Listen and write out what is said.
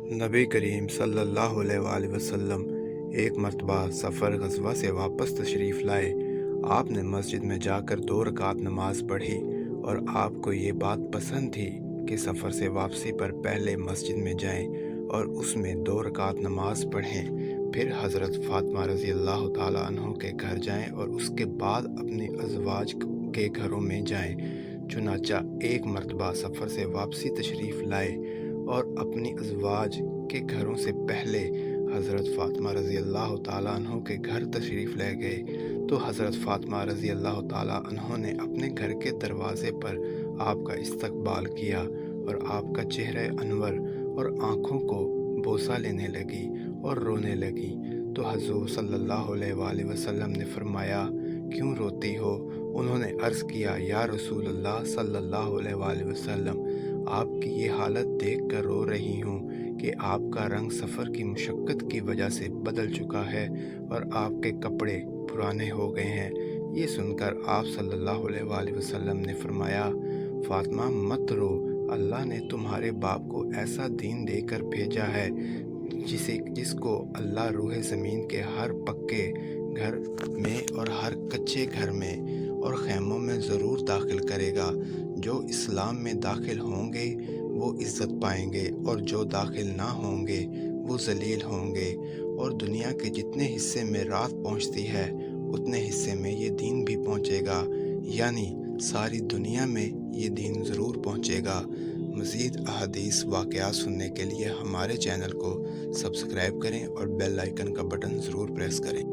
नबी करीम सल्लल्लाहु अलैहि वसल्लम एक मरतबा सफ़र गज़वा से वापस तशरीफ़ लाए। आपने मस्जिद में जाकर 2 रकात नमाज पढ़ी और आपको ये बात पसंद थी कि सफ़र से वापसी पर पहले मस्जिद में जाएं और उसमें 2 रकात नमाज पढ़ें, फिर हज़रत फ़ातिमा रज़ी अल्लाह ताला अन्हा के घर जाएं और उसके बाद अपनी अज़वाज के घरों में जाएं। चुनांचा एक मरतबा सफ़र से वापसी तशरीफ़ लाए और अपनी अज़वाज के घरों से पहले हज़रत फ़ातिमा रज़ी अल्लाह ताला अन्हा के घर तशरीफ़ ले गए तो हज़रत फ़ातिमा रज़ी अल्लाह ताला अन्हा ने अपने घर के दरवाज़े पर आपका इस्तकबाल किया और आपका चेहरा अनवर और आँखों को बोसा लेने लगी और रोने लगी। तो हज़ूर सल्लल्लाहु अलैहि वसल्लम ने फरमाया, क्यों रोती हो? उन्होंने अर्ज़ किया, या रसूल अल्लाह सल्लल्लाहु अलैहि वसल्लम, आपकी ये हालत देख कर रो रही हूँ कि आपका रंग सफ़र की मुशक्क़त की वजह से बदल चुका है और आपके कपड़े पुराने हो गए हैं। ये सुनकर आप सल्लल्लाहु अलैहि वसल्लम ने फरमाया, फ़ातिमा मत रो, अल्लाह ने तुम्हारे बाप को ऐसा दीन देकर भेजा है जिसको अल्लाह रूह ज़मीन के हर पक्के घर में और हर कच्चे घर में और ख़ैमों में ज़रूर दाखिल करेगा। जो इस्लाम में दाखिल होंगे वो इज़्ज़त पाएंगे और जो दाखिल ना होंगे वो ज़लील होंगे। और दुनिया के जितने हिस्से में रात पहुंचती है उतने हिस्से में ये दीन भी पहुंचेगा, यानी सारी दुनिया में ये दीन ज़रूर पहुंचेगा। मज़ीद अहादीस वाक़यात सुनने के लिए हमारे चैनल को सब्सक्राइब करें और बेल आइकन का बटन ज़रूर प्रेस करें।